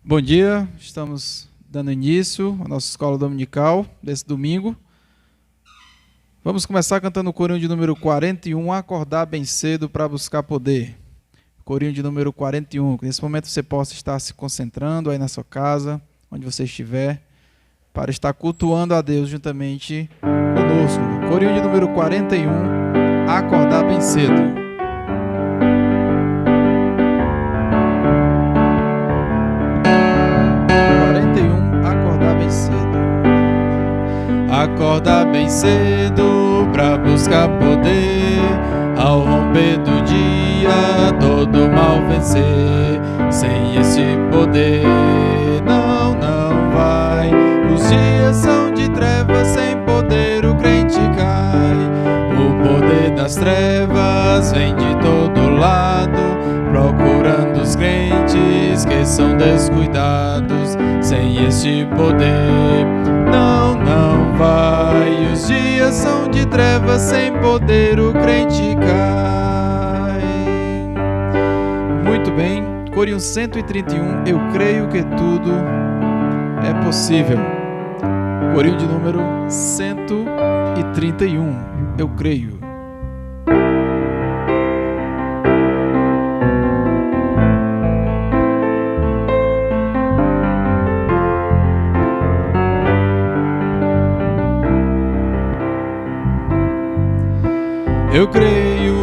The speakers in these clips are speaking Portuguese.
Bom dia, estamos dando início à nossa escola dominical desse domingo. Vamos começar cantando o corinho de número 41, Acordar Bem Cedo para Buscar Poder. Corinho de número 41, que nesse momento você possa estar se concentrando aí na sua casa, onde você estiver, para estar cultuando a Deus juntamente conosco. Corinho de número 41, Acordar Bem Cedo. Acorda bem cedo pra buscar poder, ao romper do dia todo mal vencer. Sem esse poder não vai. Os dias são de trevas, sem poder o crente cai. O poder das trevas vem de todo lado, procurando os crentes que são descuidados. Sem este poder não vai. Os dias são de trevas, sem poder o crente cai. Muito bem, Corinho 131, eu creio que tudo é possível. Corinho de número 131, eu creio. Eu creio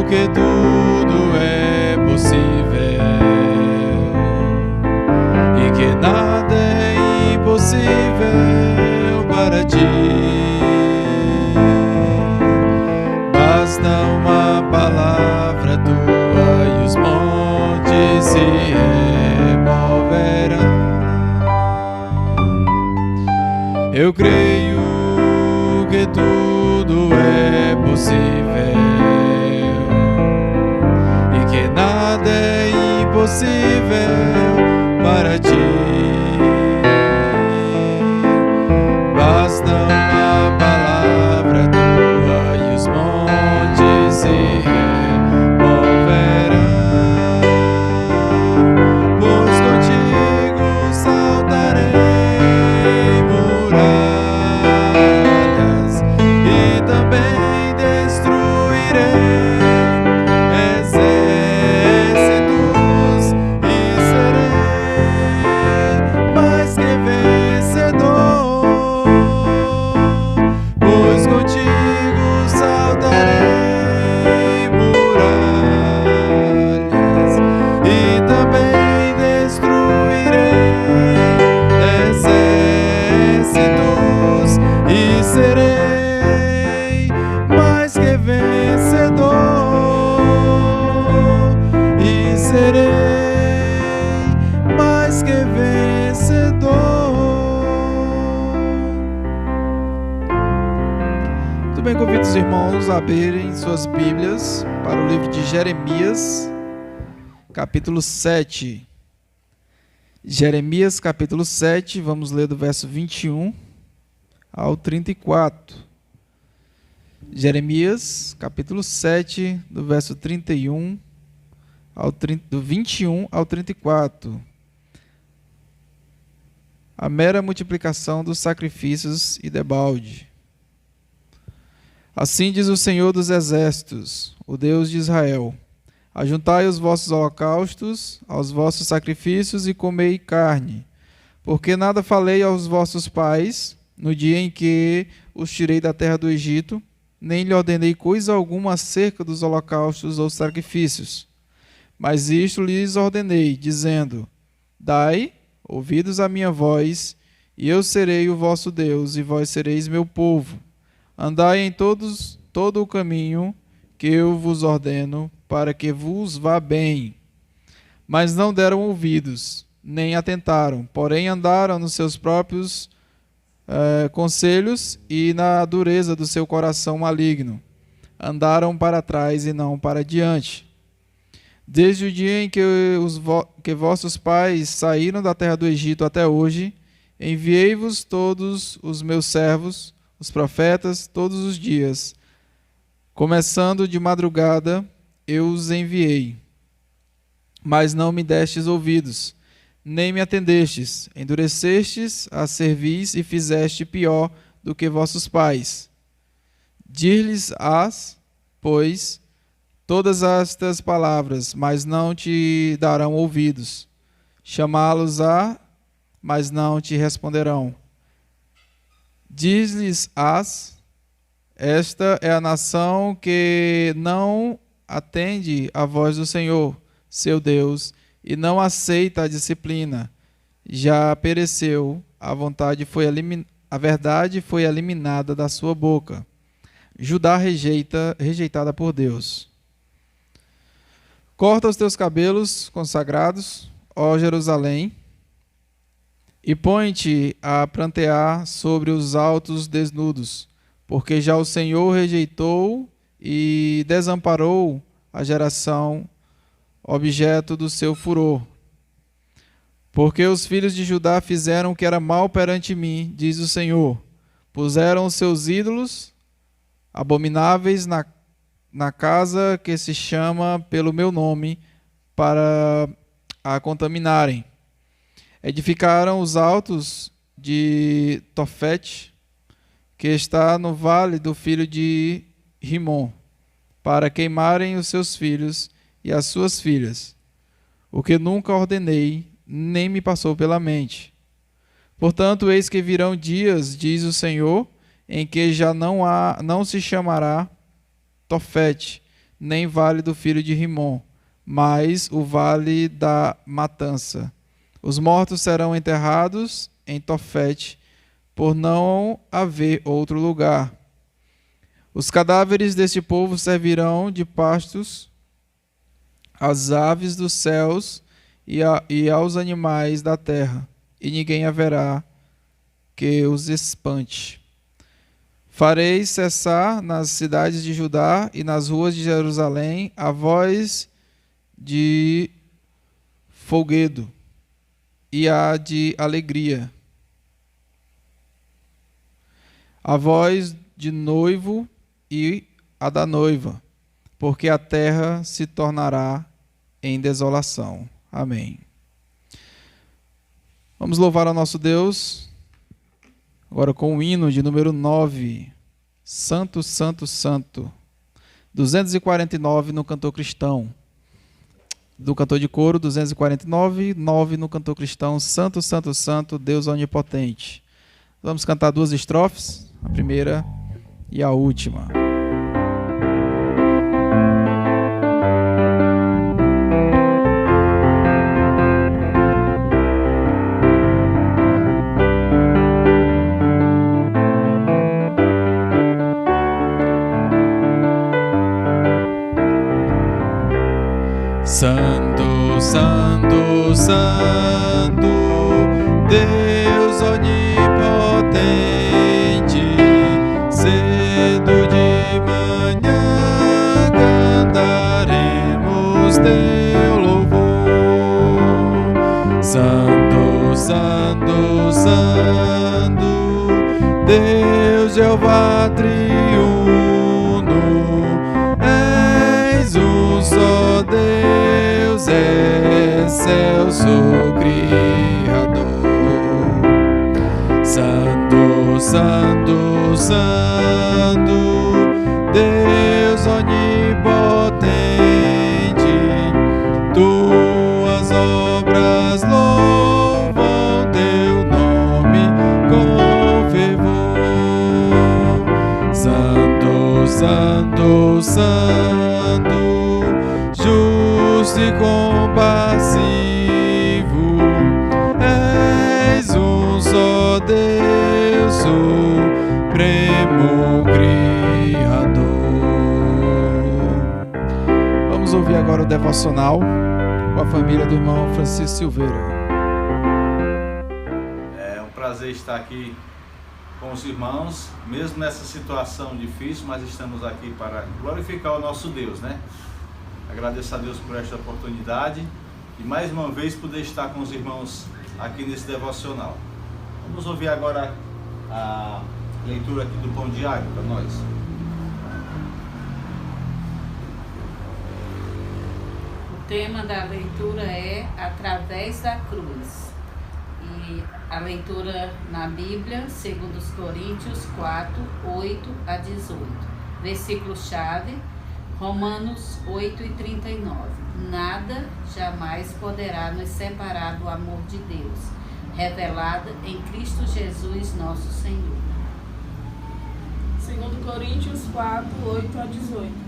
que tudo é possível e que nada é impossível para ti. Basta uma palavra tua e os montes se removerão. Eu creio que tudo é possível e que nada é impossível para ti. Basta uma palavra tua e os montes se removerão, pois contigo saltarei muralhas e também destruirei exércitos e serei mais que vencedor, pois contigo saltarei muralhas e também destruirei exércitos e serei mais que vencedor, e serei mais que vencedor. Muito bem, convido os irmãos a abrirem suas Bíblias para o livro de Jeremias, capítulo 7. Jeremias, capítulo 7, vamos ler do verso 21 ao 34. Jeremias, capítulo 7, do verso 31 do 21 ao 34. A mera multiplicação dos sacrifícios e debalde. Assim diz o Senhor dos Exércitos, o Deus de Israel: ajuntai os vossos holocaustos aos vossos sacrifícios e comei carne, porque nada falei aos vossos pais no dia em que os tirei da terra do Egito, nem lhe ordenei coisa alguma acerca dos holocaustos ou sacrifícios. Mas isto lhes ordenei, dizendo: dai ouvidos à minha voz, e eu serei o vosso Deus, e vós sereis meu povo. Andai em todo o caminho que eu vos ordeno, para que vos vá bem. Mas não deram ouvidos, nem atentaram, porém andaram nos seus próprios conselhos e na dureza do seu coração maligno. Andaram para trás e não para diante. Desde o dia em que vossos pais saíram da terra do Egito até hoje, enviei-vos todos os meus servos, os profetas, todos os dias. Começando de madrugada, eu os enviei. Mas não me destes ouvidos. nem me atendestes. Endurecestes a cerviz e fizeste pior do que vossos pais. Dir-lhes-ás, pois, todas estas palavras, mas não te darão ouvidos. Chamá-los-á, mas não te responderão. Diz-lhes-ás, esta é a nação que não atende à voz do Senhor, seu Deus, e não aceita a disciplina. Já pereceu, a verdade foi eliminada da sua boca. Judá rejeitada por Deus. Corta os teus cabelos consagrados, ó Jerusalém, e põe-te a prantear sobre os altos desnudos, porque já o Senhor rejeitou e desamparou a geração, objeto do seu furor. Porque os filhos de Judá fizeram o que era mal perante mim, diz o Senhor. Puseram os seus ídolos abomináveis na casa que se chama pelo meu nome, para a contaminarem. Edificaram os altos de Tofete, que está no vale do filho de Rimon, para queimarem os seus filhos e as suas filhas, o que nunca ordenei, nem me passou pela mente. Portanto, eis que virão dias, diz o Senhor, em que já não se chamará Tofete, nem vale do filho de Rimon, mas o vale da matança. Os mortos serão enterrados em Tofete, por não haver outro lugar. Os cadáveres deste povo servirão de pastos às aves dos céus e aos animais da terra, e ninguém haverá que os espante. Farei cessar nas cidades de Judá e nas ruas de Jerusalém a voz de folguedo e a de alegria, a voz de noivo e a da noiva, porque a terra se tornará em desolação. Amém. Vamos louvar ao nosso Deus, agora com o hino de número 9, Santo, Santo, Santo, 249 no cantor cristão. Do cantor de coro, 249, 9 no cantor cristão, Santo, Santo, Santo, Deus onipotente. Vamos cantar duas estrofes, a primeira e a última. Santo, Santo, Santo, Deus onipotente, cedo de manhã cantaremos teu louvor. Santo, Santo, Santo, Deus Jeová triuno, és um só Deus, excelso Criador. Santo, Santo, Santo, Deus onipotente, tuas obras louvam teu nome com fervor. Santo, Santo, Santo, justo e compassivo, és um só Deus, supremo Criador. Vamos ouvir agora o devocional com a família do irmão Francisco Silveira. É um prazer estar aqui com os irmãos, mesmo nessa situação difícil, mas estamos aqui para glorificar o nosso Deus, né? Agradeço a Deus por esta oportunidade e mais uma vez poder estar com os irmãos aqui nesse devocional. Vamos ouvir agora a leitura aqui do Pão Diário para nós. tema da leitura é Através da Cruz. E a leitura na Bíblia, segundo os Coríntios 4, 8 a 18. Versículo-chave, Romanos 8 e 39. Nada jamais poderá nos separar do amor de Deus, revelado em Cristo Jesus, nosso Senhor. Segundo Coríntios 4, 8 a 18.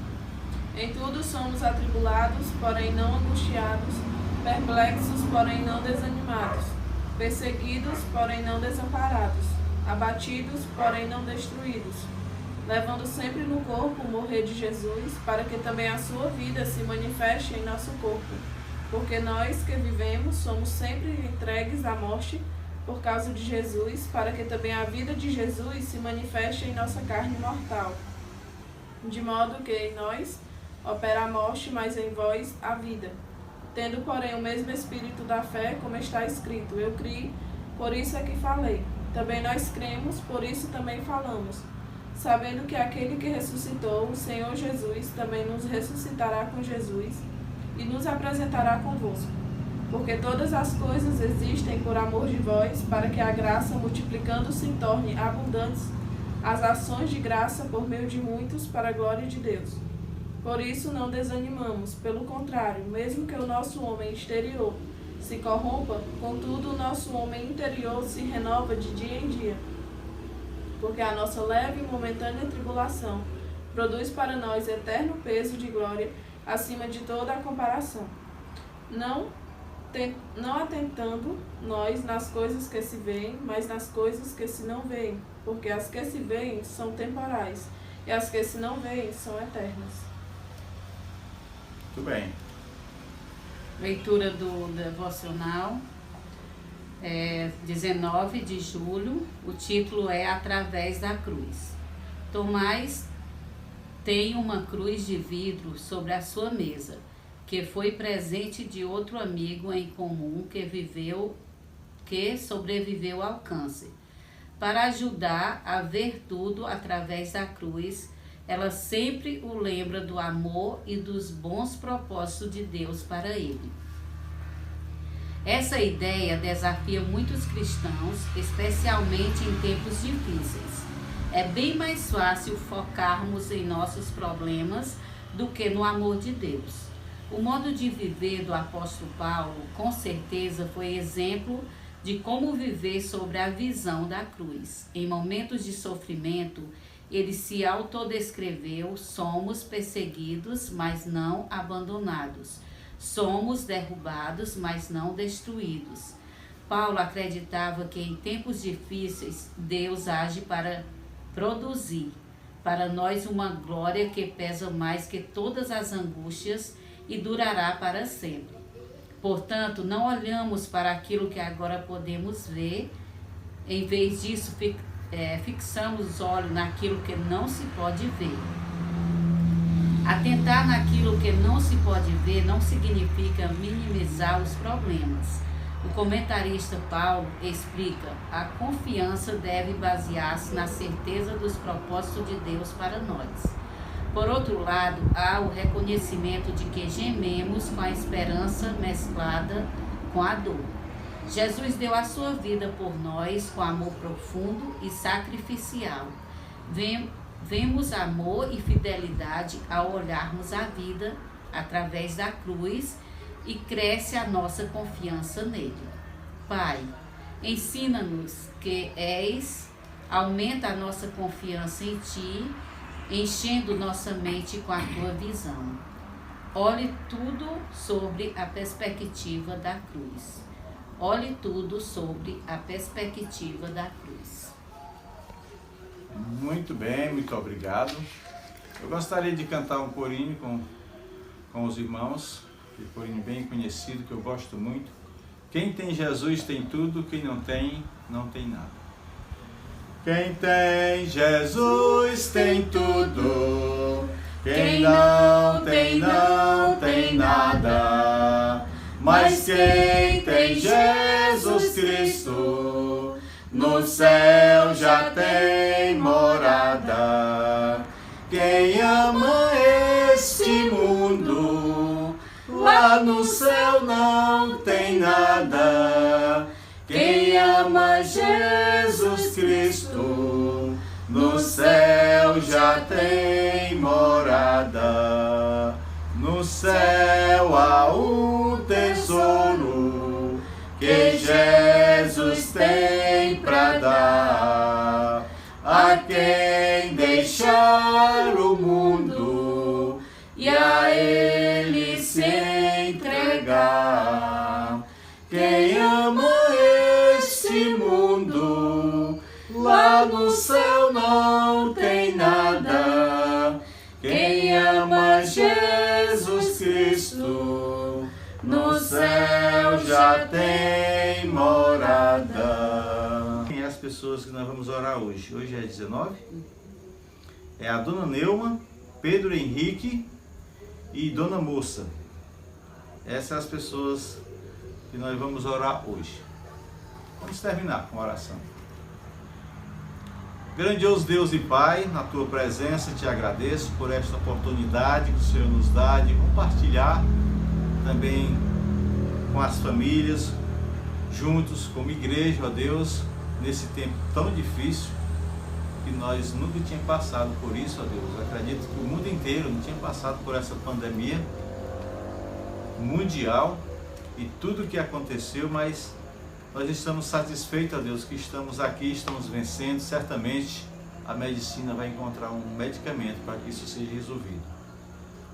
Em tudo somos atribulados, porém não angustiados, perplexos, porém não desanimados, perseguidos, porém não desamparados, abatidos, porém não destruídos, levando sempre no corpo o morrer de Jesus, para que também a sua vida se manifeste em nosso corpo. Porque nós que vivemos somos sempre entregues à morte por causa de Jesus, para que também a vida de Jesus se manifeste em nossa carne mortal. De modo que em nós opera a morte, mas em vós a vida. Tendo, porém, o mesmo espírito da fé, como está escrito, eu criei, por isso é que falei. Também nós cremos, por isso também falamos. Sabendo que aquele que ressuscitou, o Senhor Jesus, também nos ressuscitará com Jesus e nos apresentará convosco. Porque todas as coisas existem por amor de vós, para que a graça, multiplicando-se, torne abundantes as ações de graça por meio de muitos, para a glória de Deus. Por isso não desanimamos, pelo contrário, mesmo que o nosso homem exterior se corrompa, contudo o nosso homem interior se renova de dia em dia. Porque a nossa leve e momentânea tribulação produz para nós eterno peso de glória acima de toda a comparação. Não atentando nós nas coisas que se veem, mas nas coisas que se não veem, porque as que se veem são temporais, e as que se não veem são eternas. Muito bem. Leitura do devocional, 19 de julho, o título é Através da Cruz. Tomás tem uma cruz de vidro sobre a sua mesa, que foi presente de outro amigo em comum que sobreviveu ao câncer. Para ajudar a ver tudo através da cruz, ela sempre o lembra do amor e dos bons propósitos de Deus para ele. Essa ideia desafia muitos cristãos, especialmente em tempos difíceis. É bem mais fácil focarmos em nossos problemas do que no amor de Deus. O modo de viver do apóstolo Paulo, com certeza, foi exemplo de como viver sobre a visão da cruz. Em momentos de sofrimento, ele se autodescreveu: somos perseguidos, mas não abandonados. Somos derrubados, mas não destruídos. Paulo acreditava que em tempos difíceis, Deus age para produzir para nós uma glória que pesa mais que todas as angústias e durará para sempre. Portanto, não olhamos para aquilo que agora podemos ver, em vez disso, fixamos os olhos naquilo que não se pode ver. Atentar naquilo que não se pode ver não significa minimizar os problemas. O comentarista Paulo explica: a confiança deve basear-se na certeza dos propósitos de Deus para nós. Por outro lado, há o reconhecimento de que gememos com a esperança mesclada com a dor. Jesus deu a sua vida por nós com amor profundo e sacrificial. Vemos amor e fidelidade ao olharmos a vida através da cruz e cresce a nossa confiança nele. Pai, ensina-nos que és, aumenta a nossa confiança em Ti, enchendo nossa mente com a Tua visão. Olhe tudo sobre a perspectiva da cruz. Olhe tudo sobre a perspectiva da cruz. Muito bem, muito obrigado. Eu gostaria de cantar um corinho com os irmãos, um corinho bem conhecido que eu gosto muito. Quem tem Jesus tem tudo, quem não tem, não tem nada. Quem tem Jesus tem tudo, quem não tem, não tem nada. Mas quem tem Jesus Cristo, no céu já tem morada. Quem ama este mundo, lá lá no céu não tem nada. Quem ama Jesus Cristo, no céu já tem morada. No céu há um tesouro que Jesus tem pra dar a quem deixar o mundo e a Ele se entregar. Quem ama este mundo, lá no céu não tem nada. Quem ama Jesus Cristo, no céu já tem morada. Quem é as pessoas que nós vamos orar hoje? Hoje é 19? É a Dona Neuma, Pedro Henrique e Dona Moça. Essas são as pessoas que nós vamos orar hoje. Vamos terminar com a oração. Grandioso Deus e Pai, na Tua presença te agradeço por esta oportunidade que o Senhor nos dá de compartilhar também com as famílias, juntos como igreja, ó Deus, nesse tempo tão difícil que nós nunca tínhamos passado por isso, ó Deus. Eu acredito que o mundo inteiro não tinha passado por essa pandemia mundial e tudo o que aconteceu, mas nós estamos satisfeitos, ó Deus, que estamos aqui, estamos vencendo. Certamente a medicina vai encontrar um medicamento para que isso seja resolvido.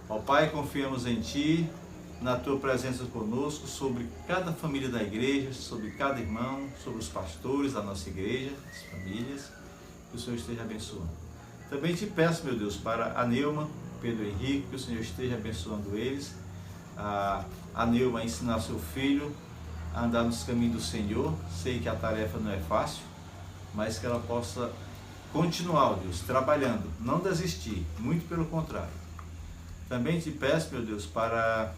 Ó Pai, confiamos em Ti, na Tua presença conosco, sobre cada família da igreja, sobre cada irmão, sobre os pastores da nossa igreja, as famílias, que o Senhor esteja abençoando. Também te peço, meu Deus, para a Neuma, Pedro Henrique, que o Senhor esteja abençoando eles, a Neuma ensinar seu filho a andar nos caminhos do Senhor. Sei que a tarefa não é fácil, mas que ela possa continuar, ó Deus, trabalhando, não desistir, muito pelo contrário. Também te peço, meu Deus, para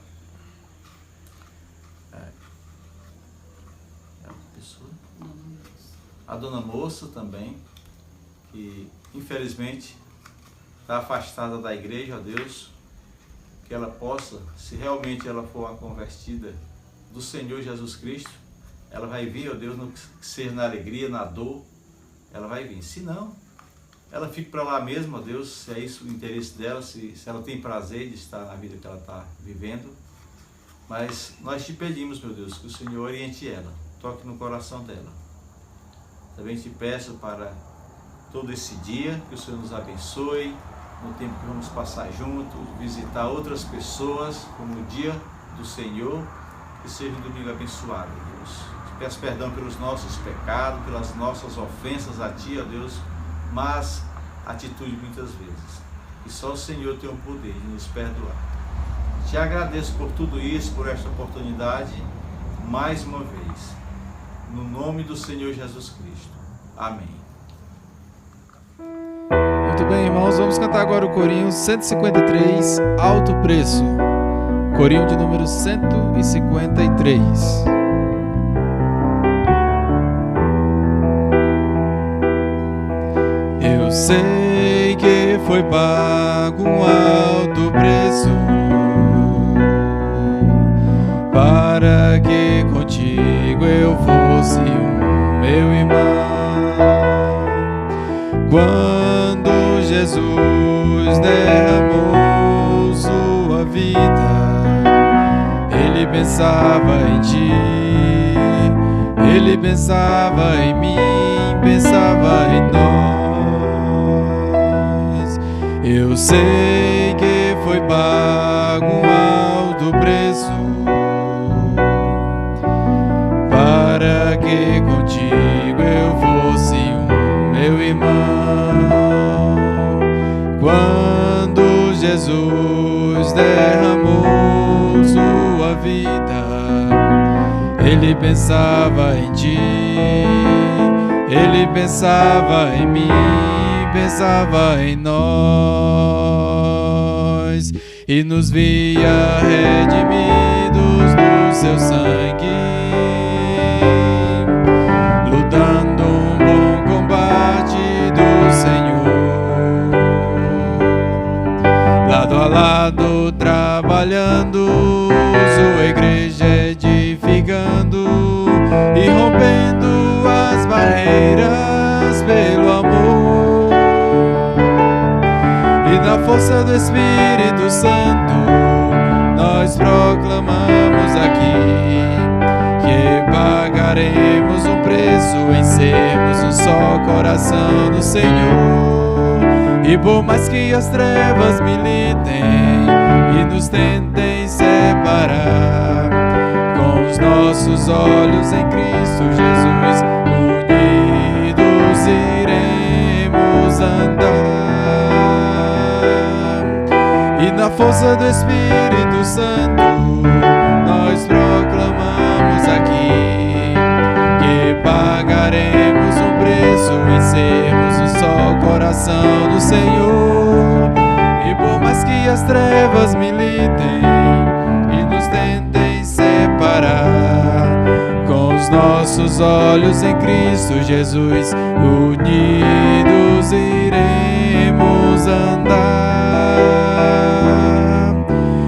a Dona Moça também, que infelizmente está afastada da igreja, ó Deus, que ela possa, se realmente ela for uma convertida do Senhor Jesus Cristo, ela vai vir, ó Deus, no que seja na alegria, na dor, ela vai vir. Se não, ela fica para lá mesmo, ó Deus, se é isso o interesse dela, se ela tem prazer de estar na vida que ela está vivendo. Mas nós te pedimos, meu Deus, que o Senhor oriente ela, toque no coração dela. Também te peço para todo esse dia, que o Senhor nos abençoe, no tempo que vamos passar juntos, visitar outras pessoas, como o dia do Senhor, que seja um domingo abençoado, Deus. Te peço perdão pelos nossos pecados, pelas nossas ofensas a Ti, ó Deus, mas atitude muitas vezes. E só o Senhor tem o poder de nos perdoar. Te agradeço por tudo isso, por esta oportunidade, mais uma vez. No nome do Senhor Jesus Cristo. Amém. Muito bem, irmãos, vamos cantar agora o corinho 153, Alto Preço. Corinho de número 153. Eu sei que foi pago um alto preço para que contigo eu fosse um meu irmão. Quando Jesus derramou sua vida, Ele pensava em ti, Ele pensava em mim, pensava em nós. Eu sei que foi pago um alto preço para que contigo eu fosse um meu irmão. Quando Jesus derramou sua vida, Ele pensava em ti, Ele pensava em mim, pensava em nós, e nos via redimidos no seu sangue, lutando um bom combate do Senhor, lado a lado trabalhando força do Espírito Santo, nós proclamamos aqui que pagaremos um preço em sermos um só coração do Senhor. E por mais que as trevas militem e nos tentem separar, com os nossos olhos em Cristo Jesus, unidos iremos andar. E na força do Espírito Santo, nós proclamamos aqui que pagaremos um preço em sermos um só coração do Senhor. E por mais que as trevas militem e nos tentem separar, com os nossos olhos em Cristo Jesus, unidos iremos andar.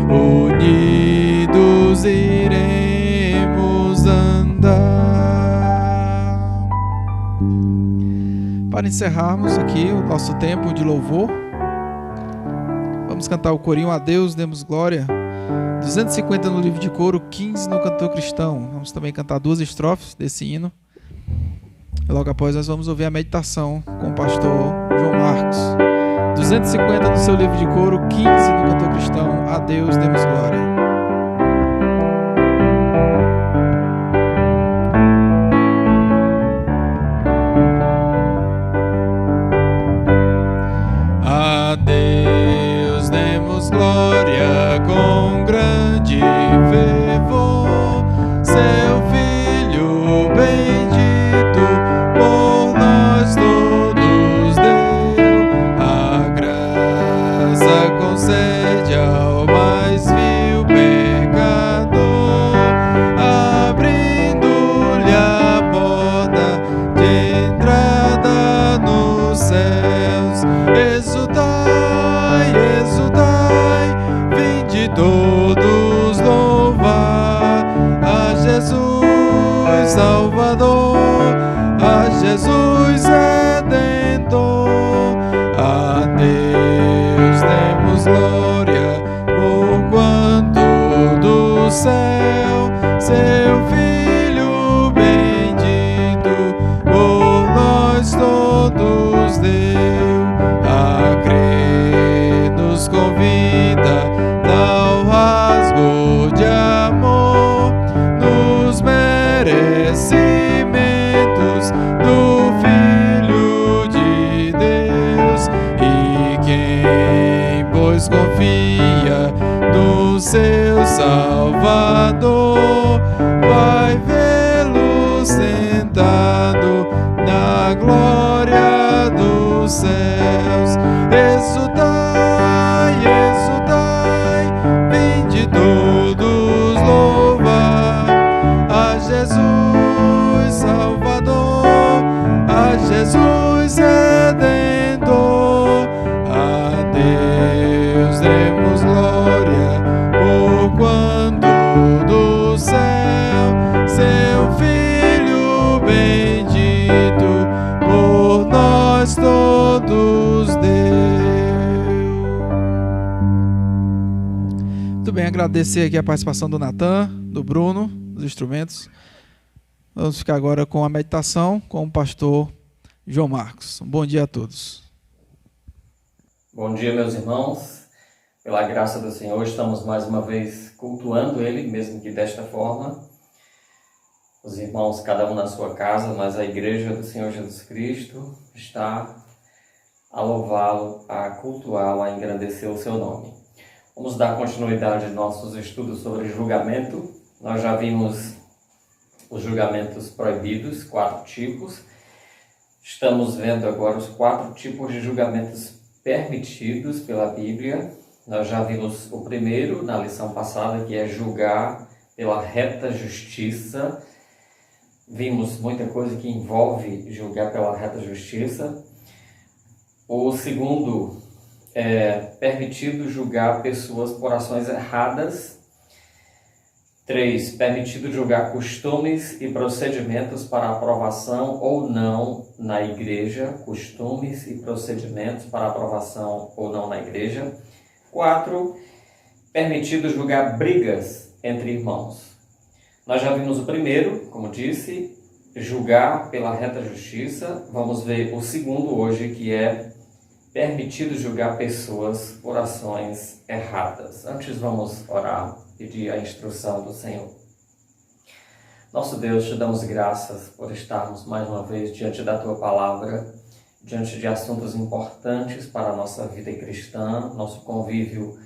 Unidos iremos andar. Para encerrarmos aqui o nosso tempo de louvor, vamos cantar o corinho A Deus Demos Glória, 250 no livro de coro, 15 no cantor cristão. Vamos também cantar 2 estrofes desse hino. E logo após nós vamos ouvir a meditação com o pastor João Marcos. 250 no seu livro de coro, 15 no cantor cristão. A Deus demos glória. Glória com grande fervor, seu Filho bendito por nós todos deu. A graça concede ao mais vil pecador, abrindo-lhe a porta de entrada nos céus. Exultai, exultai, vinde todos louvar a Jesus Salvador, a Jesus Redentor. A Deus demos glória, porquanto do céu seu Filho bendito por nós todos deu. A crer nos convida, tal rasgo de amor nos merecimentos do Filho de Deus. E quem, pois, confia no seu Salvador, vai vê-lo sentado na glória dos céus. Exultai, exultai, vinde todos louvar a Jesus Salvador, a Jesus Redentor. A Deus demos glória, porquanto do céu seu Filho bendito por nós todos deu. Muito bem, agradecer aqui a participação do Natan, do Bruno, dos instrumentos. Vamos ficar agora com a meditação com o pastor João Marcos. Um bom dia a todos. Bom dia, meus irmãos. Pela graça do Senhor, estamos mais uma vez cultuando Ele, mesmo que desta forma. Os irmãos, cada um na sua casa, mas a igreja do Senhor Jesus Cristo está a louvá-lo, a cultuá-lo, a engrandecer o seu nome. Vamos dar continuidade aos nossos estudos sobre julgamento. Nós já vimos os julgamentos proibidos, 4 tipos. Estamos vendo agora os 4 tipos de julgamentos permitidos pela Bíblia. Nós já vimos o primeiro na lição passada, que é julgar pela reta justiça. Vimos muita coisa que envolve julgar pela reta justiça. O segundo é permitido julgar pessoas por ações erradas. 3. Permitido julgar costumes e procedimentos para aprovação ou não na igreja. Costumes e procedimentos para aprovação ou não na igreja. 4. Permitido julgar brigas entre irmãos. Nós já vimos o primeiro, como disse, julgar pela reta justiça. Vamos ver o segundo hoje, que é permitido julgar pessoas por ações erradas. Antes vamos orar, pedir a instrução do Senhor. Nosso Deus, te damos graças por estarmos mais uma vez diante da Tua Palavra, diante de assuntos importantes para a nossa vida cristã, nosso convívio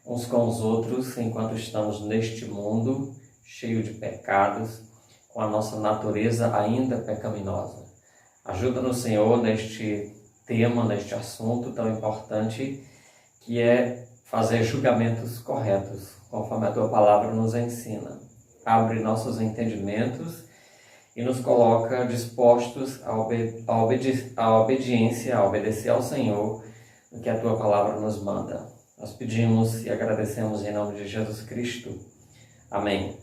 uns com os outros, enquanto estamos neste mundo cheio de pecados, com a nossa natureza ainda pecaminosa. Ajuda-nos, Senhor, neste tema, neste assunto tão importante, que é fazer julgamentos corretos, conforme a Tua Palavra nos ensina. Abre nossos entendimentos e nos coloca dispostos à obediência, a obedecer ao Senhor, no que a Tua Palavra nos manda. Nós pedimos e agradecemos em nome de Jesus Cristo. Amém.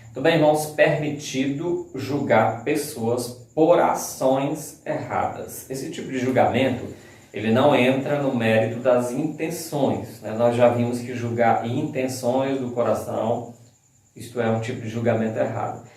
Muito bem, irmãos, permitido julgar pessoas por ações erradas. Esse tipo de julgamento, ele não entra no mérito das intenções, né? Nós já vimos que julgar intenções do coração, isto é um tipo de julgamento errado.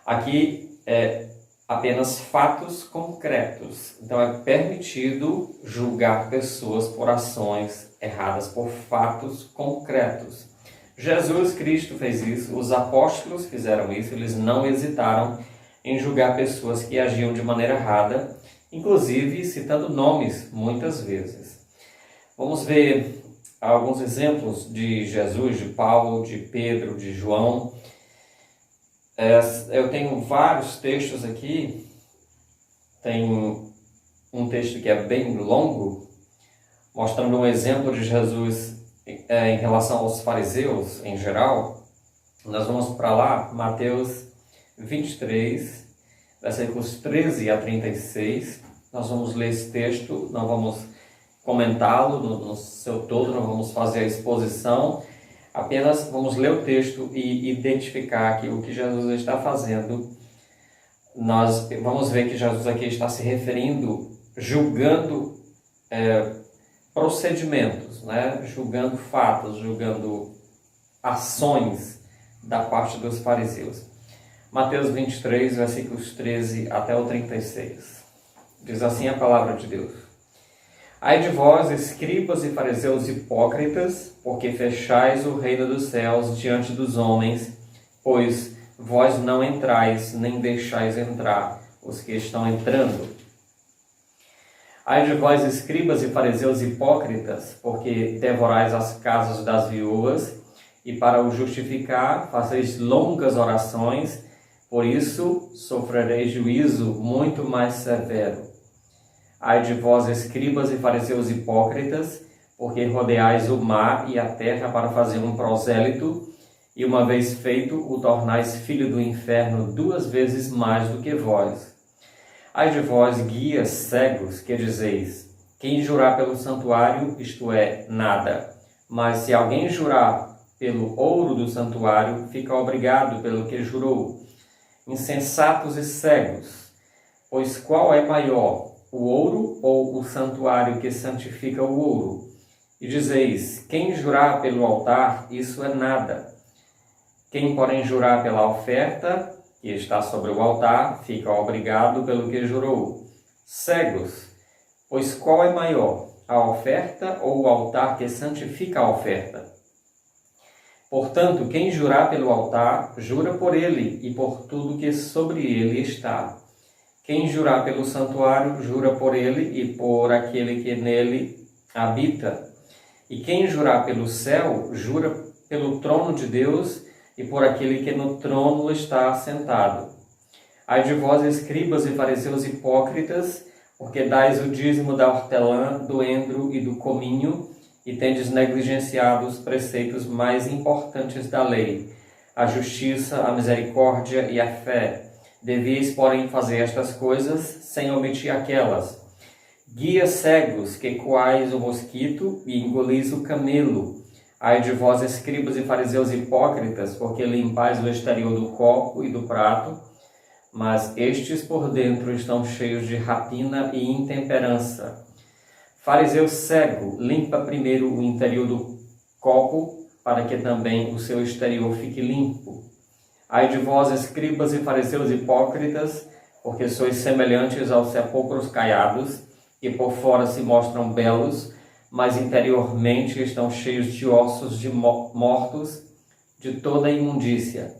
Aqui é apenas fatos concretos. Então é permitido julgar pessoas por ações erradas, por fatos concretos. Jesus Cristo fez isso, os apóstolos fizeram isso, eles não hesitaram em julgar pessoas que agiam de maneira errada, inclusive citando nomes muitas vezes. Vamos ver alguns exemplos de Jesus, de Paulo, de Pedro, de João. Eu tenho vários textos aqui. Tem um texto que é bem longo, mostrando um exemplo de Jesus em relação aos fariseus em geral. Nós vamos para lá, Mateus 23, versículos 13 a 36. Nós vamos ler esse texto, não vamos comentá-lo no seu todo, não vamos fazer a exposição, apenas vamos ler o texto e identificar que o que Jesus está fazendo. Nós vamos ver que Jesus aqui está se referindo, julgando procedimentos, né? Julgando fatos, julgando ações da parte dos fariseus. Mateus 23, versículos 13 até o 36. Diz assim a palavra de Deus. Ai de vós, escribas e fariseus hipócritas, porque fechais o reino dos céus diante dos homens, pois vós não entrais, nem deixais entrar os que estão entrando. Ai de vós, escribas e fariseus hipócritas, porque devorais as casas das viúvas, e para o justificar fazeis longas orações, por isso sofrereis juízo muito mais severo. Ai de vós, escribas e fariseus hipócritas, porque rodeais o mar e a terra para fazer um prosélito, e uma vez feito, o tornais filho do inferno 2 vezes mais do que vós. Ai de vós, guias cegos, que dizeis, quem jurar pelo santuário, isto é, nada. Mas se alguém jurar pelo ouro do santuário, fica obrigado pelo que jurou. Insensatos e cegos, pois qual é maior, o ouro ou o santuário que santifica o ouro? E dizeis, quem jurar pelo altar, isso é nada. Quem, porém, jurar pela oferta, que está sobre o altar, fica obrigado pelo que jurou. Cegos, pois qual é maior, a oferta ou o altar que santifica a oferta? Portanto, quem jurar pelo altar, jura por ele e por tudo que sobre ele está. Quem jurar pelo santuário, jura por ele e por aquele que nele habita. E quem jurar pelo céu, jura pelo trono de Deus e por aquele que no trono está assentado. Ai de vós, escribas e fariseus hipócritas, porque dais o dízimo da hortelã, do endro e do cominho, e tendes negligenciado os preceitos mais importantes da lei, a justiça, a misericórdia e a fé. Deveis, porém, fazer estas coisas sem omitir aquelas. Guias cegos, que coais o mosquito e engolis o camelo. Ai de vós, escribas e fariseus hipócritas, porque limpais o exterior do copo e do prato, mas estes por dentro estão cheios de rapina e intemperança. Fariseu cego, limpa primeiro o interior do copo, para que também o seu exterior fique limpo. Ai de vós, escribas e fariseus hipócritas, porque sois semelhantes aos sepulcros caiados, que por fora se mostram belos, mas interiormente estão cheios de ossos de mortos, de toda a imundícia.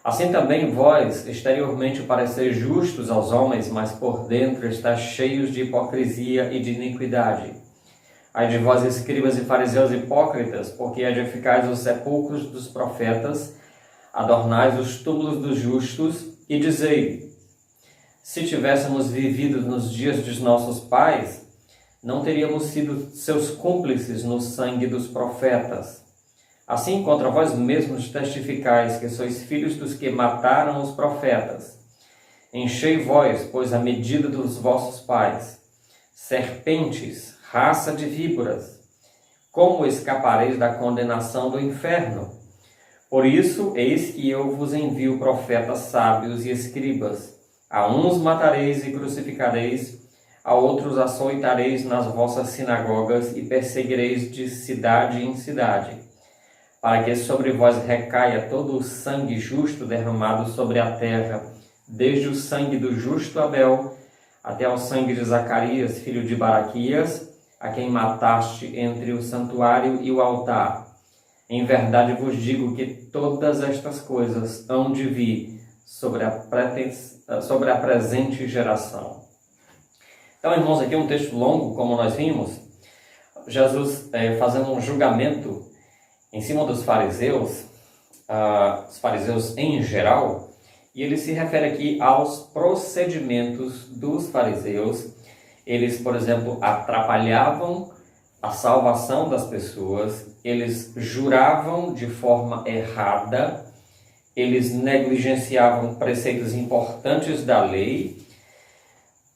Assim também vós, exteriormente pareceis justos aos homens, mas por dentro estáis cheios de hipocrisia e de iniquidade. Ai de vós, escribas e fariseus hipócritas, porque edificais os sepulcros dos profetas, adornais os túmulos dos justos, e dizei: se tivéssemos vivido nos dias de nossos pais, não teríamos sido seus cúmplices no sangue dos profetas. Assim, contra vós mesmos testificais que sois filhos dos que mataram os profetas. Enchei vós, pois, a medida dos vossos pais. Serpentes, raça de víboras, como escapareis da condenação do inferno? Por isso, eis que eu vos envio profetas sábios e escribas. A uns matareis e crucificareis, a outros açoitareis nas vossas sinagogas e perseguireis de cidade em cidade, para que sobre vós recaia todo o sangue justo derramado sobre a terra, desde o sangue do justo Abel até ao sangue de Zacarias, filho de Baraquias, a quem mataste entre o santuário e o altar. Em verdade vos digo que todas estas coisas hão de vir sobre a presente geração. Então, irmãos, aqui é um texto longo, como nós vimos. Jesus fazendo um julgamento em cima dos fariseus, os fariseus em geral, e ele se refere aqui aos procedimentos dos fariseus. Eles, por exemplo, atrapalhavam a salvação das pessoas, eles juravam de forma errada, eles negligenciavam preceitos importantes da lei.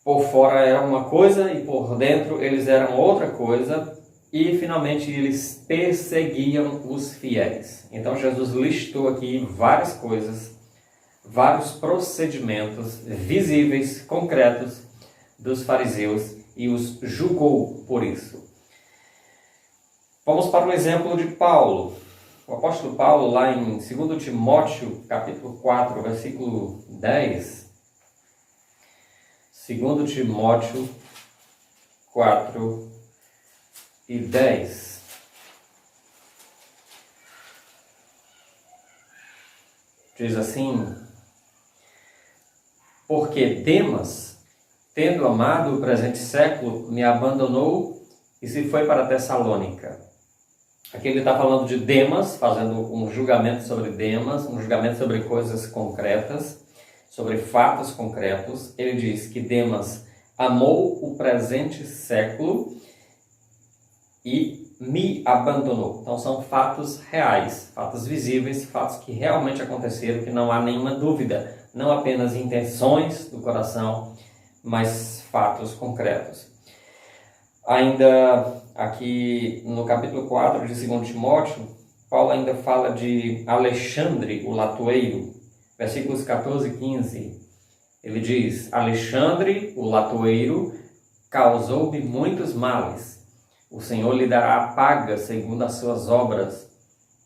Por fora era uma coisa e por dentro eles eram outra coisa. E finalmente eles perseguiam os fiéis. Então Jesus listou aqui várias coisas, vários procedimentos visíveis, concretos dos fariseus e os julgou por isso. Vamos para o exemplo de Paulo. O apóstolo Paulo, lá em 2 Timóteo, capítulo 4, versículo 10. 2 Timóteo 4 e 10. Diz assim: porque Demas, tendo amado o presente século, me abandonou e se foi para Tessalônica. Aqui ele está falando de Demas, fazendo um julgamento sobre Demas, um julgamento sobre coisas concretas, sobre fatos concretos. Ele diz que Demas amou o presente século e me abandonou. Então são fatos reais, fatos visíveis, fatos que realmente aconteceram, que não há nenhuma dúvida, não apenas intenções do coração, mas fatos concretos. Ainda aqui no capítulo 4 de 2 Timóteo, Paulo ainda fala de Alexandre, o latoeiro, versículos 14 e 15. Ele diz: Alexandre, o latoeiro, causou-me muitos males. O Senhor lhe dará a paga segundo as suas obras.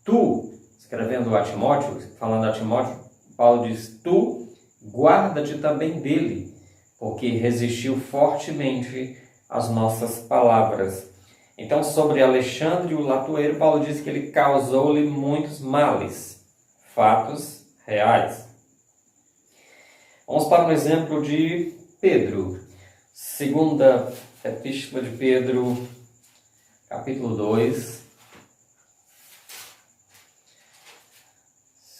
Tu, escrevendo a Timóteo, falando a Timóteo, Paulo diz: tu, guarda-te também dele, porque resistiu fortemente às nossas palavras. Então, sobre Alexandre, o latoeiro, Paulo diz que ele causou-lhe muitos males. Fatos reais. Vamos para um exemplo de Pedro. Segunda Epístola de Pedro, capítulo 2.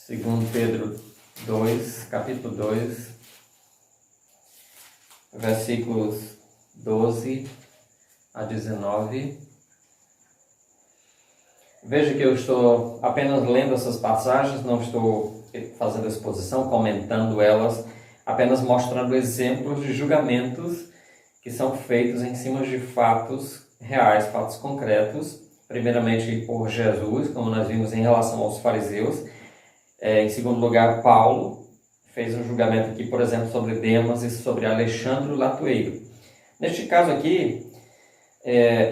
2 Pedro 2, capítulo 2, versículos 12 a 19. Veja que eu estou apenas lendo essas passagens, não estou fazendo exposição, comentando elas, apenas mostrando exemplos de julgamentos que são feitos em cima de fatos reais, fatos concretos. primeiramente por Jesus, como nós vimos em relação aos fariseus. Em segundo lugar, Paulo fez um julgamento aqui, por exemplo, sobre Demas e sobre Alexandre o Latueiro. Neste caso aqui,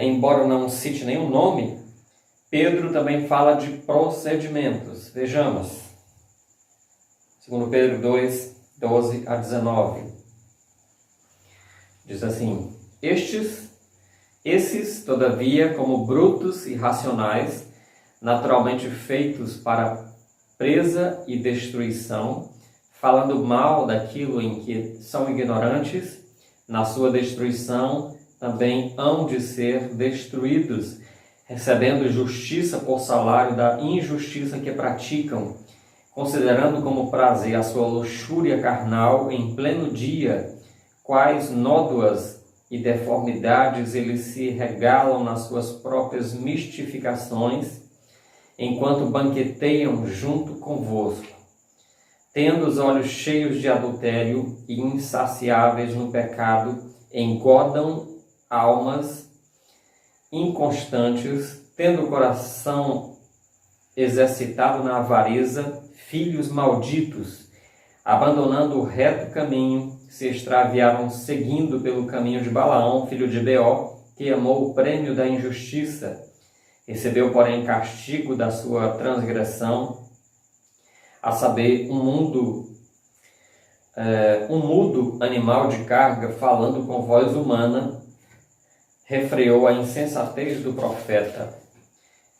embora não cite nenhum nome, Pedro também fala de procedimentos. Vejamos, 2 Pedro 2, 12 a 19. Diz assim: esses, todavia, como brutos e racionais, naturalmente feitos para presa e destruição, falando mal daquilo em que são ignorantes, na sua destruição também hão de ser destruídos, recebendo justiça por salário da injustiça que praticam, considerando como prazer a sua luxúria carnal em pleno dia, quais nódoas e deformidades eles se regalam nas suas próprias mistificações, enquanto banqueteiam junto convosco, tendo os olhos cheios de adultério e insaciáveis no pecado, engodam almas inconstantes, tendo o coração exercitado na avareza, filhos malditos, abandonando o reto caminho, se extraviaram seguindo pelo caminho de Balaão, filho de Beor, que amou o prêmio da injustiça, recebeu, porém, castigo da sua transgressão, a saber, um mudo animal de carga, falando com voz humana, refreou a insensatez do profeta.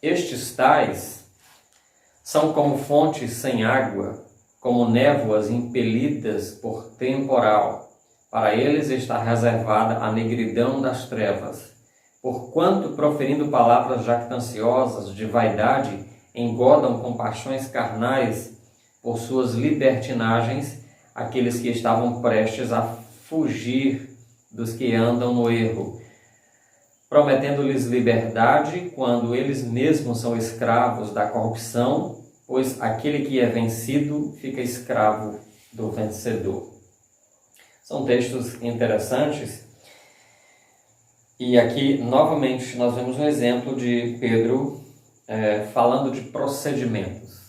Estes tais são como fontes sem água, como névoas impelidas por temporal. Para eles está reservada a negridão das trevas. Porquanto, proferindo palavras jactanciosas de vaidade, engodam com paixões carnais por suas libertinagens aqueles que estavam prestes a fugir dos que andam no erro, prometendo-lhes liberdade quando eles mesmos são escravos da corrupção, pois aquele que é vencido fica escravo do vencedor. São textos interessantes. E aqui, novamente, nós vemos um exemplo de Pedro falando de procedimentos.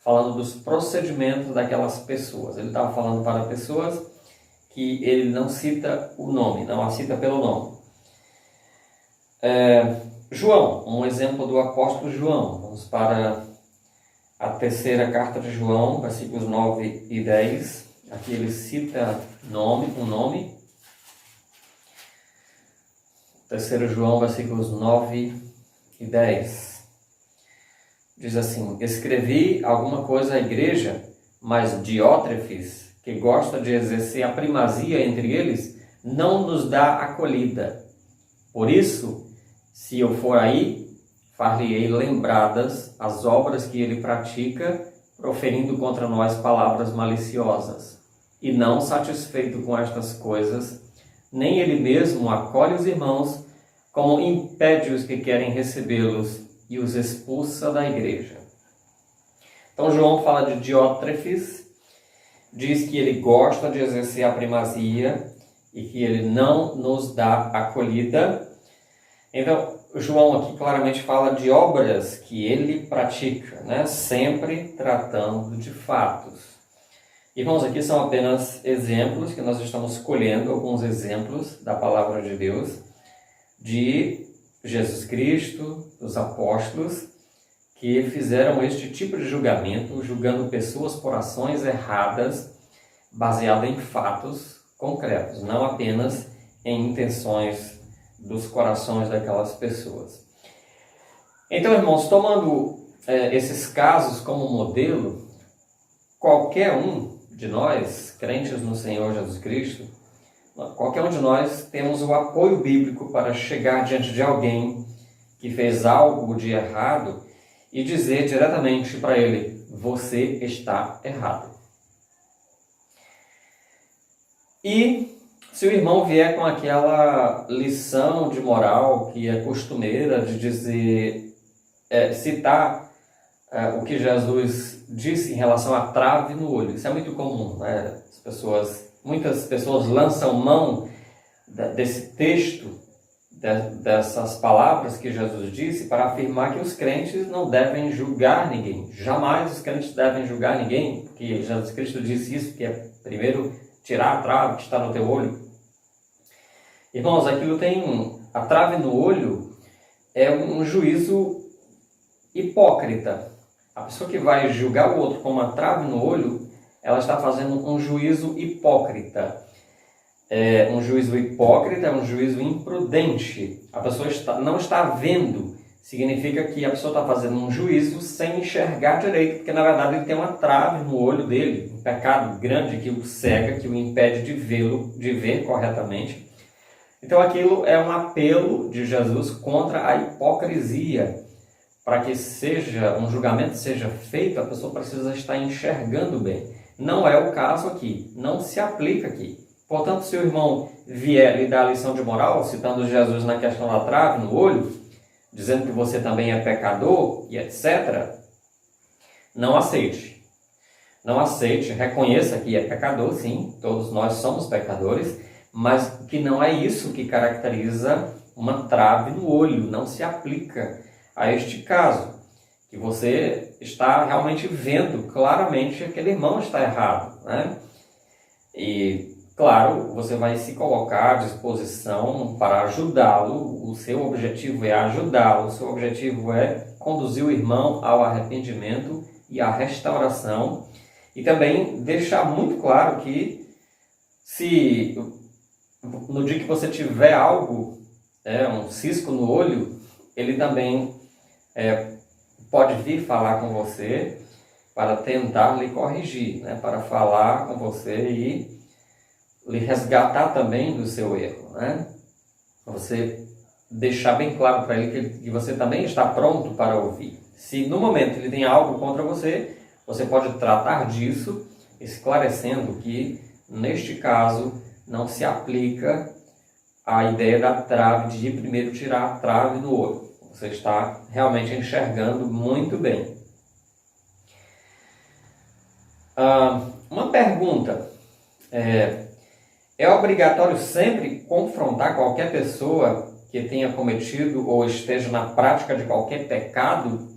Falando dos procedimentos daquelas pessoas. Ele estava falando para pessoas que ele não cita o nome, não a cita pelo nome. João, um exemplo do apóstolo João. Vamos para a terceira carta de João, versículos 9 e 10. Aqui ele cita um nome. 3 João, versículos 9 e 10. Diz assim: escrevi alguma coisa à igreja, mas Diótrefes, que gosta de exercer a primazia entre eles, não nos dá acolhida. Por isso, se eu for aí, far-lhe-ei lembradas as obras que ele pratica, proferindo contra nós palavras maliciosas. E não satisfeito com estas coisas, nem ele mesmo acolhe os irmãos, como impede os que querem recebê-los e os expulsa da igreja. Então João fala de Diótrefes, diz que ele gosta de exercer a primazia e que ele não nos dá acolhida. Então João aqui claramente fala de obras que ele pratica, né? Sempre tratando de fatos. Irmãos, aqui são apenas exemplos que nós estamos escolhendo, alguns exemplos da palavra de Deus, de Jesus Cristo, dos apóstolos, que fizeram este tipo de julgamento, julgando pessoas por ações erradas, baseado em fatos concretos, não apenas em intenções dos corações daquelas pessoas. Então, irmãos, tomando esses casos como modelo, qualquer um de nós, crentes no Senhor Jesus Cristo, qualquer um de nós temos o apoio bíblico para chegar diante de alguém que fez algo de errado e dizer diretamente para ele: você está errado. E se o irmão vier com aquela lição de moral que é costumeira de dizer, citar o que Jesus disse em relação à trave no olho, isso é muito comum, né? Muitas pessoas lançam mão desse texto dessas palavras que Jesus disse para afirmar que os crentes não devem julgar ninguém. Jamais os crentes devem julgar ninguém, porque Jesus Cristo disse isso, que é primeiro tirar a trave que está no teu olho. Irmãos, a trave no olho é um juízo hipócrita. A pessoa que vai julgar o outro com uma trave no olho, ela está fazendo um juízo hipócrita. Um juízo hipócrita é um juízo imprudente. A pessoa não está vendo. Significa que a pessoa está fazendo um juízo sem enxergar direito, porque na verdade ele tem uma trave no olho dele, um pecado grande que o cega, que o impede de ver corretamente. Então aquilo é um apelo de Jesus contra a hipocrisia. Para que um julgamento seja feito, a pessoa precisa estar enxergando bem. Não é o caso aqui, não se aplica aqui. Portanto, se o irmão vier lhe dar a lição de moral, citando Jesus na questão da trave no olho, dizendo que você também é pecador e etc., não aceite. Não aceite, reconheça que é pecador, sim, todos nós somos pecadores, mas que não é isso que caracteriza uma trave no olho, não se aplica a este caso, que você está realmente vendo claramente que aquele irmão está errado, né? E, claro, você vai se colocar à disposição para ajudá-lo, o seu objetivo é ajudá-lo, o seu objetivo é conduzir o irmão ao arrependimento e à restauração, e também deixar muito claro que se no dia que você tiver algo, um cisco no olho, ele também pode vir falar com você para tentar lhe corrigir, né? Para falar com você e lhe resgatar também do seu erro, né? Você deixar bem claro para ele que você também está pronto para ouvir. Se no momento ele tem algo contra você, você pode tratar disso, esclarecendo que, neste caso, não se aplica a ideia da trave, de primeiro tirar a trave do olho. Você está realmente enxergando muito bem. Uma pergunta. É obrigatório sempre confrontar qualquer pessoa que tenha cometido ou esteja na prática de qualquer pecado?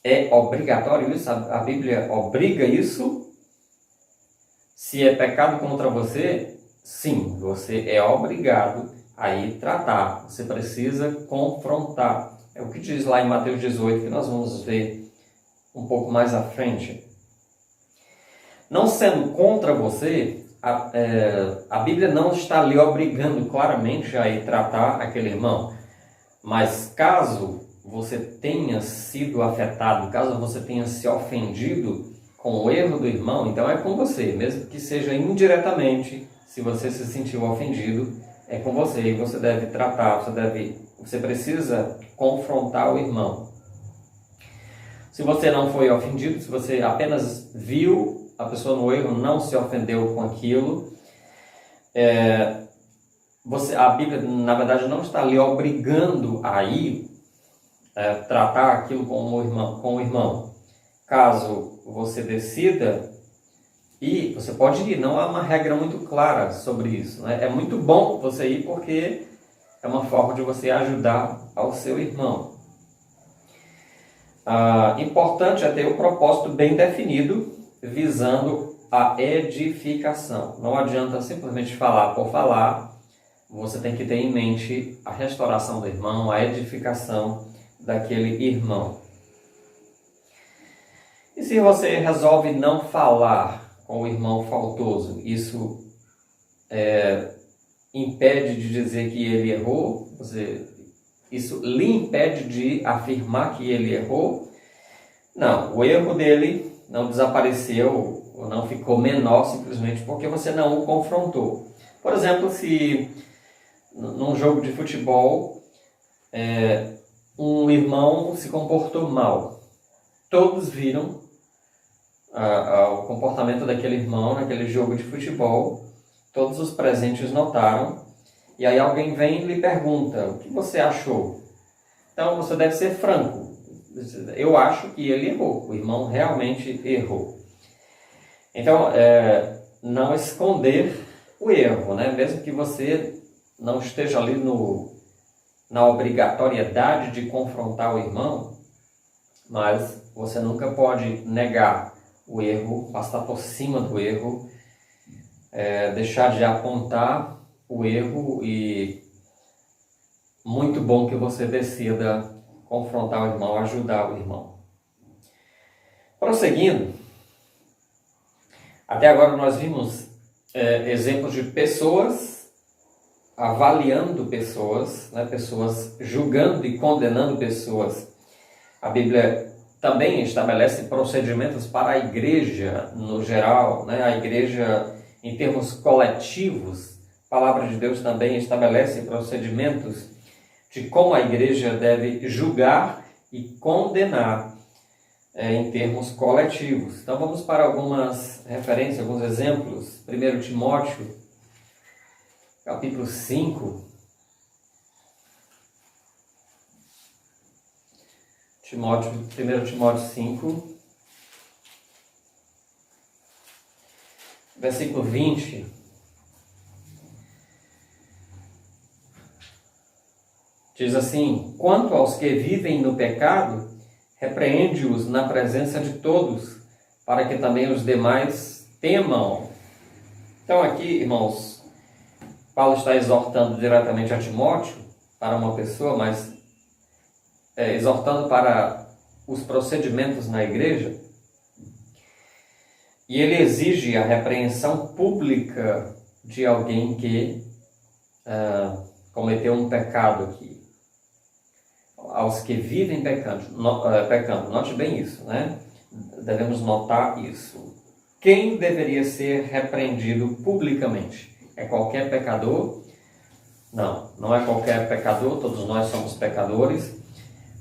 É obrigatório isso? A Bíblia obriga isso? Se é pecado contra você, sim, você é obrigado a ir tratar. Você precisa confrontar. É o que diz lá em Mateus 18, que nós vamos ver um pouco mais à frente. Não sendo contra você, a Bíblia não está lhe obrigando claramente a ir tratar aquele irmão. Mas caso você tenha sido afetado, caso você tenha se ofendido com o erro do irmão, então é com você, mesmo que seja indiretamente. Se você se sentiu ofendido, é com você e você deve tratar, você precisa confrontar o irmão. Se você não foi ofendido, se você apenas viu a pessoa no erro, não se ofendeu com aquilo, a Bíblia, na verdade, não está lhe obrigando a ir tratar aquilo com o irmão. Caso você decida ir, você pode ir. Não há uma regra muito clara sobre isso, né? É muito bom você ir porque é uma forma de você ajudar ao seu irmão. Importante é ter o propósito bem definido, visando a edificação. Não adianta simplesmente falar por falar, você tem que ter em mente a restauração do irmão, a edificação daquele irmão. E se você resolve não falar com o irmão faltoso, isso impede de dizer que ele errou? Isso lhe impede de afirmar que ele errou? Não, o erro dele não desapareceu ou não ficou menor simplesmente porque você não o confrontou. Por exemplo, se num jogo de futebol um irmão se comportou mal, todos viram o comportamento daquele irmão naquele jogo de futebol, todos os presentes notaram, e aí alguém vem e lhe pergunta: o que você achou? Então você deve ser franco. Eu acho que ele errou, o irmão realmente errou. Então, não esconder o erro, né? Mesmo que você não esteja ali na obrigatoriedade de confrontar o irmão, mas você nunca pode negar o erro, passar por cima do erro, deixar de apontar o erro, e muito bom que você decida confrontar o irmão, ajudar o irmão. Prosseguindo, até agora nós vimos exemplos de pessoas avaliando pessoas, né? Pessoas julgando e condenando pessoas. A Bíblia também estabelece procedimentos para a igreja no geral, né? A igreja em termos coletivos. A palavra de Deus também estabelece procedimentos de como a igreja deve julgar e condenar em termos coletivos. Então vamos para algumas referências, alguns exemplos. 1 Timóteo, capítulo 5. 1 Timóteo 5, versículo 20. Diz assim: quanto aos que vivem no pecado, repreende-os na presença de todos, para que também os demais temam. Então aqui, irmãos, Paulo está exortando diretamente a Timóteo, para uma pessoa, mas exortando para os procedimentos na igreja. E ele exige a repreensão pública de alguém que cometeu um pecado aqui. Aos que vivem pecando. Note bem isso, né? Devemos notar isso. Quem deveria ser repreendido publicamente? É qualquer pecador? Não, não é qualquer pecador, todos nós somos pecadores.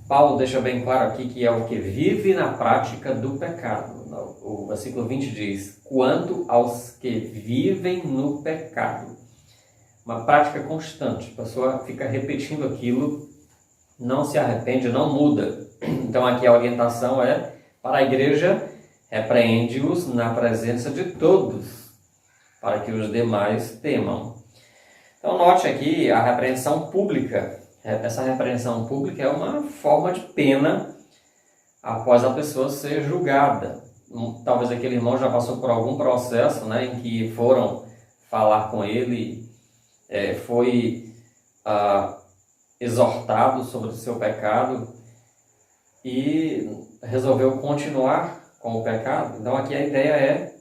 Paulo deixa bem claro aqui que é o que vive na prática do pecado. O versículo 20 diz: quanto aos que vivem no pecado. Uma prática constante, a pessoa fica repetindo aquilo, não se arrepende, não muda. Então aqui a orientação é para a igreja: repreende-os na presença de todos, para que os demais temam. Então note aqui a repreensão pública. Essa repreensão pública é uma forma de pena após a pessoa ser julgada. Talvez aquele irmão já passou por algum processo, né, em que foram falar com ele, foi exortado sobre o seu pecado e resolveu continuar com o pecado. Então aqui a ideia é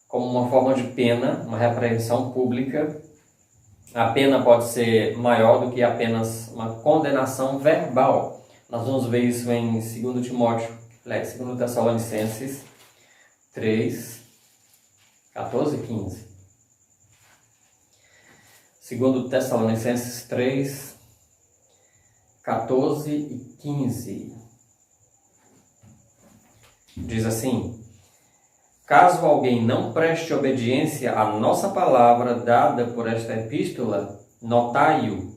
como uma forma de pena, uma repreensão pública. A pena pode ser maior do que apenas uma condenação verbal. Nós vamos ver isso em 2 Tessalonicenses 3, 14 e 15. 2 Tessalonicenses 3, 14 e 15. Diz assim: caso alguém não preste obediência à nossa palavra dada por esta epístola, notai-o,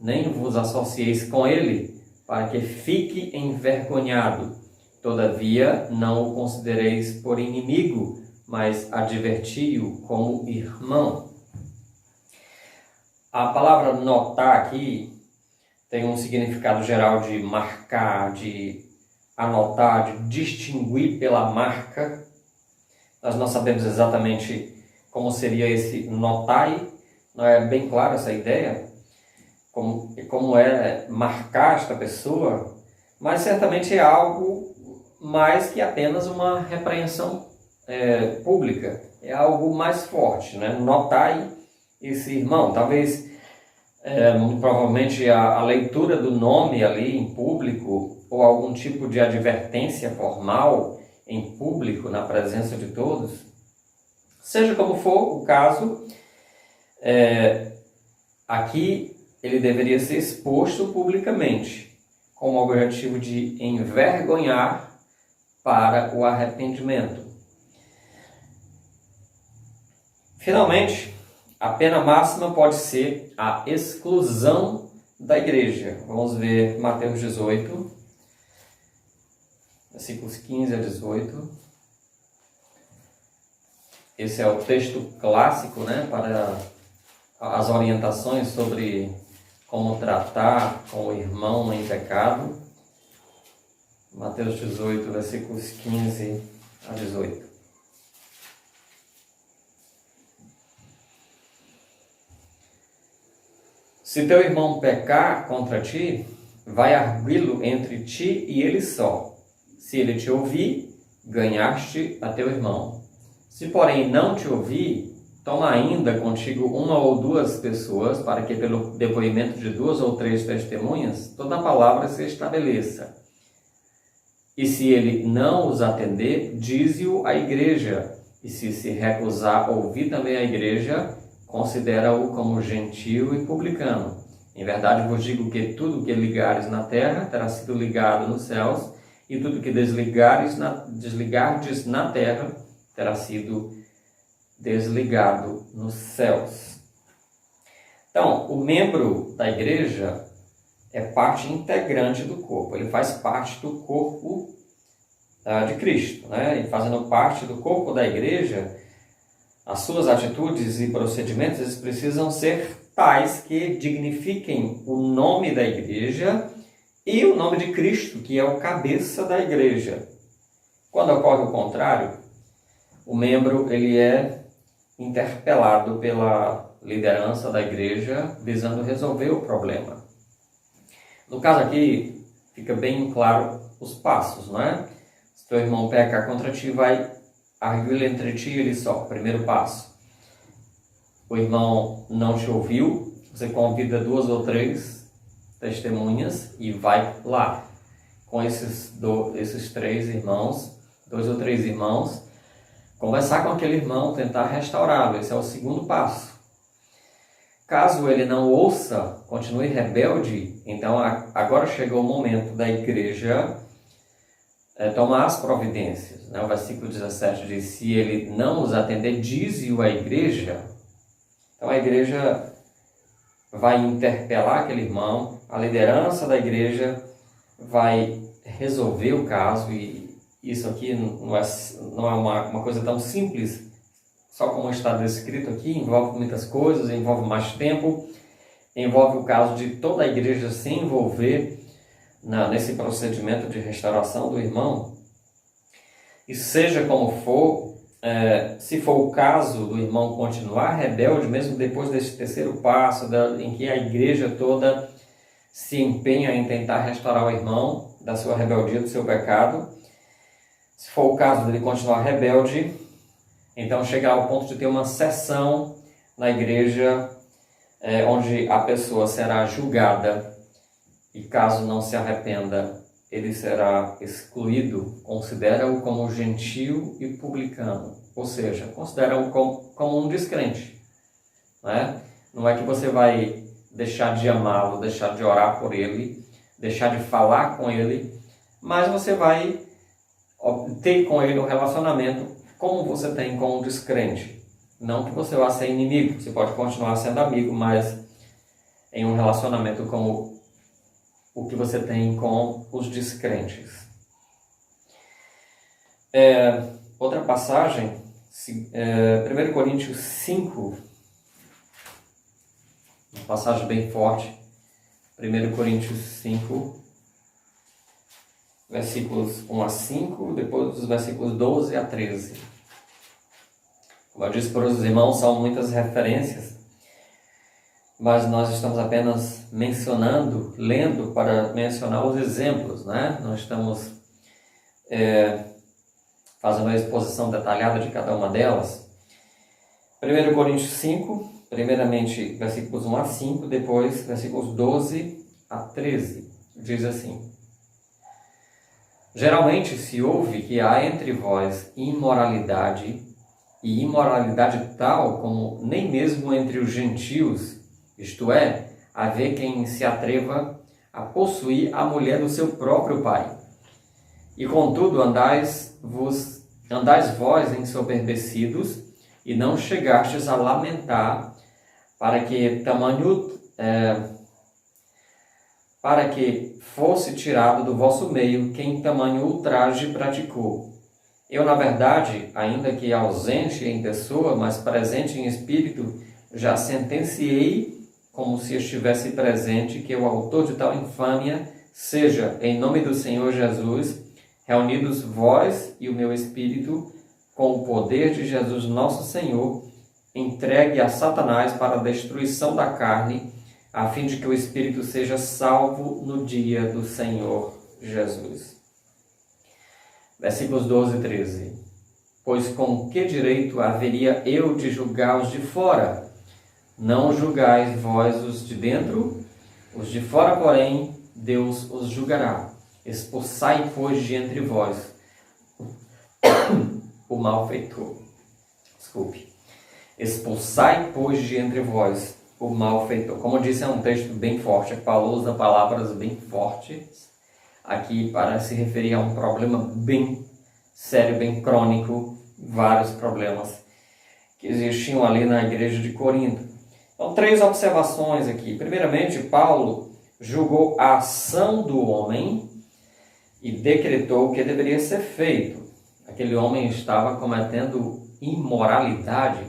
nem vos associeis com ele, para que fique envergonhado. Todavia, não o considereis por inimigo, mas adverti-o como irmão. A palavra notar aqui tem um significado geral de marcar, de anotar, de distinguir pela marca. Nós não sabemos exatamente como seria esse notai, não é bem clara essa ideia, como é marcar esta pessoa, mas certamente é algo mais que apenas uma repreensão pública, é algo mais forte, né? Notai esse irmão. Talvez, muito provavelmente, a leitura do nome ali em público, ou algum tipo de advertência formal em público, na presença de todos, seja como for o caso, aqui ele deveria ser exposto publicamente, com o objetivo de envergonhar para o arrependimento. Finalmente, a pena máxima pode ser a exclusão da igreja. Vamos ver Mateus 18, versículos 15 a 18. Esse é o texto clássico, né, para as orientações sobre como tratar com o irmão em pecado. Mateus 18, versículos 15 a 18. Se teu irmão pecar contra ti, vai arguí-lo entre ti e ele só. Se ele te ouvir, ganhaste a teu irmão. Se, porém, não te ouvir, toma ainda contigo uma ou duas pessoas, para que pelo depoimento de 2 ou 3 testemunhas, toda a palavra se estabeleça. E se ele não os atender, dize-o à igreja. E se recusar ouvir também a igreja, considera-o como gentio e publicano. Em verdade vos digo que tudo que ligares na terra terá sido ligado nos céus, e tudo que desligardes na terra terá sido desligado nos céus. Então, o membro da igreja é parte integrante do corpo. Ele faz parte do corpo de Cristo, né? E fazendo parte do corpo da igreja, as suas atitudes e procedimentos eles precisam ser tais que dignifiquem o nome da igreja e o nome de Cristo, que é o cabeça da igreja. Quando ocorre o contrário, o membro ele é interpelado pela liderança da igreja visando resolver o problema. No caso aqui, fica bem claro os passos, não é? Se teu irmão pecar contra ti, vai arguir entre ti e ele só. Primeiro passo. O irmão não te ouviu, você convida 2 ou 3 testemunhas e vai lá com esses 3 irmãos, 2 ou 3 irmãos, conversar com aquele irmão, tentar restaurá-lo. Esse é o segundo passo. Caso ele não ouça, continue rebelde, então agora chegou o momento da igreja tomar as providências. Né? O versículo 17 diz, se ele não os atender, dize-o à igreja. Então a igreja vai interpelar aquele irmão, a liderança da igreja vai resolver o caso, e isso aqui não é uma coisa tão simples, só como está descrito aqui, envolve muitas coisas, envolve mais tempo, envolve o caso de toda a igreja se envolver nesse procedimento de restauração do irmão. E seja como for, se for o caso do irmão continuar rebelde, mesmo depois desse terceiro passo, em que a igreja toda se empenha em tentar restaurar o irmão da sua rebeldia, do seu pecado, se for o caso dele continuar rebelde, então chegar ao ponto de ter uma sessão na igreja onde a pessoa será julgada e caso não se arrependa, ele será excluído. Considera-o como gentio e publicano, ou seja, considera-o como um descrente. Né? Não é que você vai deixar de amá-lo, deixar de orar por ele, deixar de falar com ele, mas você vai ter com ele um relacionamento como você tem com um descrente. Não que você vá ser inimigo, você pode continuar sendo amigo, mas em um relacionamento como o que você tem com os descrentes. Outra passagem, 1 Coríntios 5, uma passagem bem forte, 1 Coríntios 5, versículos 1 a 5, depois dos versículos 12 a 13. Como eu disse para os irmãos, são muitas referências, mas nós estamos apenas mencionando, lendo para mencionar os exemplos, né? Nós estamos fazendo a exposição detalhada de cada uma delas. 1 Coríntios 5, primeiramente versículos 1 a 5, depois versículos 12 a 13, diz assim: geralmente se ouve que há entre vós imoralidade, e imoralidade tal como nem mesmo entre os gentios, isto é, haver quem se atreva a possuir a mulher do seu próprio pai. E contudo andais vós ensoberbecidos, e não chegastes a lamentar, para que fosse tirado do vosso meio quem tamanho ultraje praticou. Eu, na verdade, ainda que ausente em pessoa, mas presente em espírito, já sentenciei como se estivesse presente, que o autor de tal infâmia seja, em nome do Senhor Jesus, reunidos vós e o meu espírito, com o poder de Jesus nosso Senhor, entregue a Satanás para a destruição da carne, a fim de que o espírito seja salvo no dia do Senhor Jesus. Versículos 12 e 13. Pois com que direito haveria eu de julgar os de fora? Não julgais vós os de dentro? Os de fora, porém, Deus os julgará. Expulsai, pois, de entre vós o malfeitor. Desculpe. Expulsai, pois, de entre vós o malfeitor. Como eu disse, é um texto bem forte. Paulo usa palavras bem fortes aqui para se referir a um problema bem sério, bem crônico, vários problemas que existiam ali na igreja de Corinto. Então, 3 observações aqui. Primeiramente, Paulo julgou a ação do homem e decretou o que deveria ser feito. Aquele homem estava cometendo imoralidade,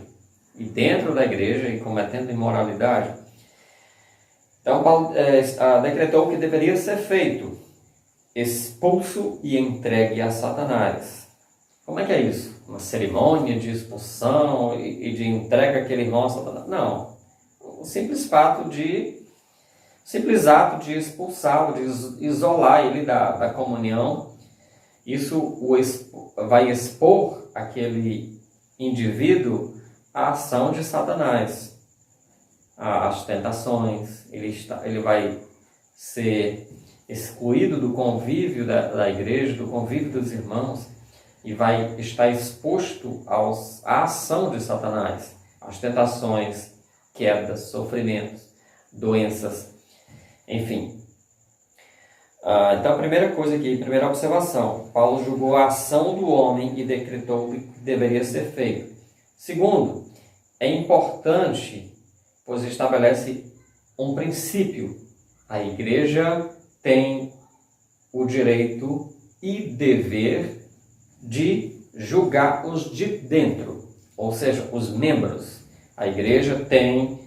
e dentro da igreja, e cometendo imoralidade. Então, Paulo decretou o que deveria ser feito: expulso e entregue a Satanás. Como é que é isso? Uma cerimônia de expulsão e de entrega àquele irmão a Satanás? Não. O simples ato de expulsá-lo, de isolar ele da comunhão. Isso vai expor aquele indivíduo à ação de Satanás, às tentações. Ele vai ser excluído do convívio da igreja, do convívio dos irmãos, e vai estar exposto à ação de Satanás, às tentações, quedas, sofrimentos, doenças, enfim. Então, a primeira coisa aqui, primeira observação: Paulo julgou a ação do homem e decretou o que deveria ser feito. Segundo, é importante, pois estabelece um princípio. A igreja tem o direito e dever de julgar os de dentro, ou seja, os membros. A igreja tem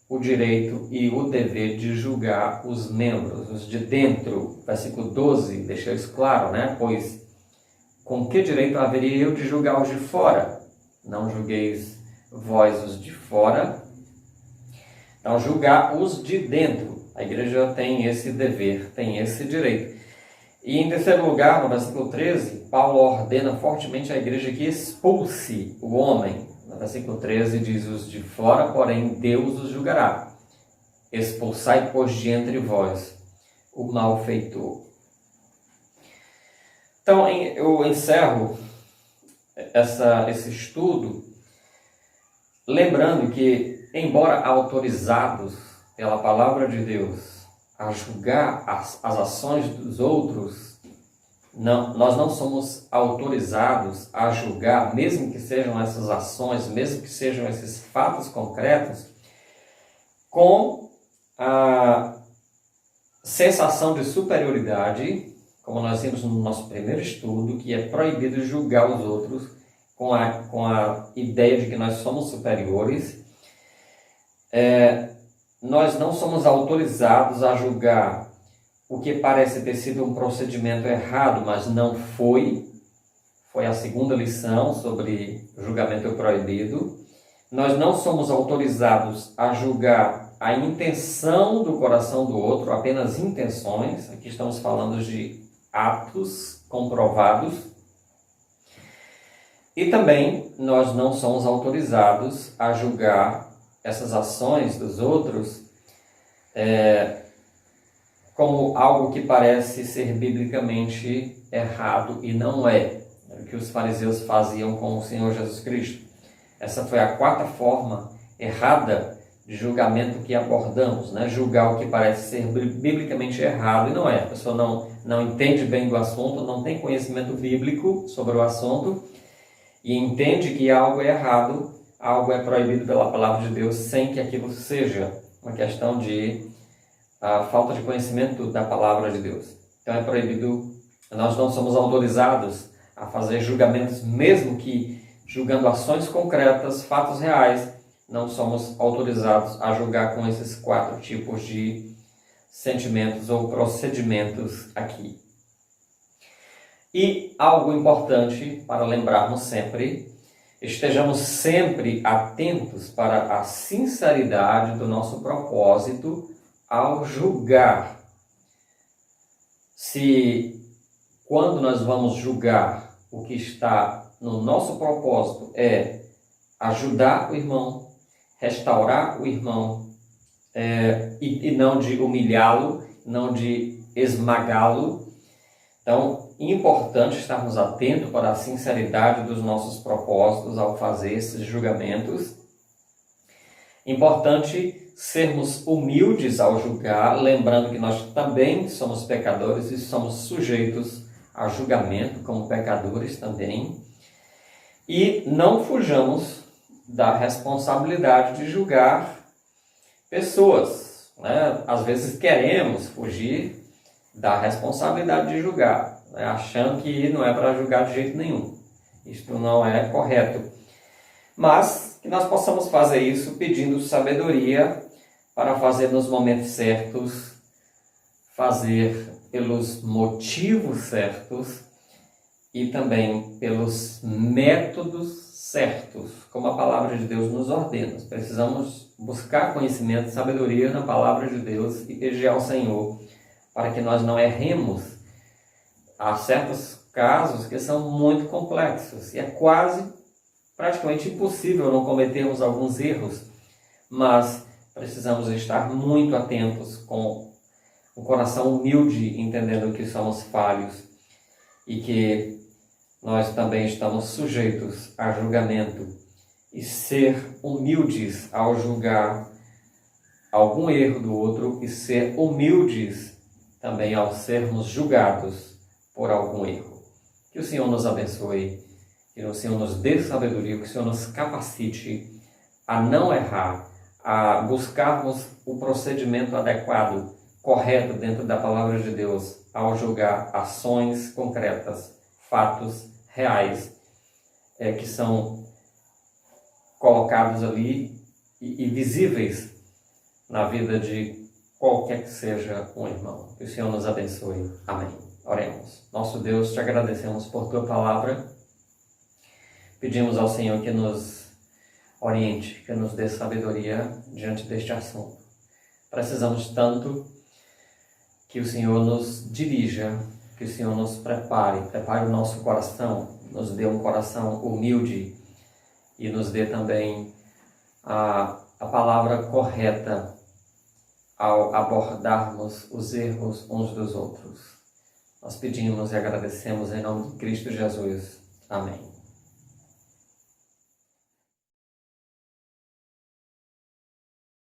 o direito e o dever de julgar os membros, os de dentro. Versículo 12 deixa isso claro, né? Pois com que direito haveria eu de julgar os de fora? Não julgueis vós os de fora. Então, julgar os de dentro. A igreja tem esse dever, tem esse direito. E em terceiro lugar, no versículo 13, Paulo ordena fortemente à igreja que expulse o homem. No versículo 13 diz: os de fora, porém, Deus os julgará. Expulsai, pois, de entre vós o malfeitor. Então, eu encerro esse estudo lembrando que, embora autorizados pela palavra de Deus a julgar as ações dos outros, nós não somos autorizados a julgar, mesmo que sejam essas ações, mesmo que sejam esses fatos concretos, com a sensação de superioridade, como nós vimos no nosso primeiro estudo, que é proibido julgar os outros com a ideia de que nós somos superiores. Nós não somos autorizados a julgar o que parece ter sido um procedimento errado, mas não foi. Foi a segunda lição sobre julgamento proibido. Nós não somos autorizados a julgar a intenção do coração do outro, apenas intenções. Aqui estamos falando de atos comprovados. E também nós não somos autorizados a julgar essas ações dos outros como algo que parece ser biblicamente errado, e não é. O que os fariseus faziam com o Senhor Jesus Cristo. Essa foi a quarta forma errada de julgamento que abordamos, né? Julgar o que parece ser biblicamente errado e não é. A pessoa não entende bem do assunto, não tem conhecimento bíblico sobre o assunto e entende que algo é errado, algo é proibido pela palavra de Deus, sem que aquilo seja uma questão de falta de conhecimento da palavra de Deus. Então é proibido, nós não somos autorizados a fazer julgamentos, mesmo que julgando ações concretas, fatos reais, não somos autorizados a julgar com esses 4 tipos de sentimentos ou procedimentos aqui. E algo importante para lembrarmos sempre: estejamos sempre atentos para a sinceridade do nosso propósito ao julgar. Se quando nós vamos julgar, o que está no nosso propósito é ajudar o irmão, restaurar o irmão, e não de humilhá-lo, não de esmagá-lo. Então, é importante estarmos atentos para a sinceridade dos nossos propósitos ao fazer esses julgamentos. Importante sermos humildes ao julgar, lembrando que nós também somos pecadores e somos sujeitos a julgamento como pecadores também. E não fujamos da responsabilidade de julgar pessoas, né? Às vezes queremos fugir da responsabilidade de julgar, né? Achando que não é para julgar de jeito nenhum. Isto não é correto. Mas que nós possamos fazer isso pedindo sabedoria para fazer nos momentos certos, fazer pelos motivos certos e também pelos métodos certos, como a palavra de Deus nos ordena. Nós precisamos buscar conhecimento, sabedoria na palavra de Deus e pedir ao Senhor para que nós não erremos. Há certos casos que são muito complexos e é praticamente impossível não cometermos alguns erros, mas precisamos estar muito atentos com o coração humilde, entendendo que somos falhos e que nós também estamos sujeitos a julgamento, e ser humildes ao julgar algum erro do outro e ser humildes também ao sermos julgados por algum erro. Que o Senhor nos abençoe, que o Senhor nos dê sabedoria, que o Senhor nos capacite a não errar, a buscarmos o procedimento adequado, correto dentro da palavra de Deus ao julgar ações concretas, fatos reais, que são colocados ali e visíveis na vida de qualquer que seja um irmão. Que o Senhor nos abençoe. Amém. Oremos. Nosso Deus, te agradecemos por tua palavra. Pedimos ao Senhor que nos oriente, que nos dê sabedoria diante deste assunto. Precisamos tanto que o Senhor nos dirija, que o Senhor nos prepare o nosso coração, nos dê um coração humilde e nos dê também a palavra correta ao abordarmos os erros uns dos outros. Nós pedimos e agradecemos em nome de Cristo Jesus. Amém.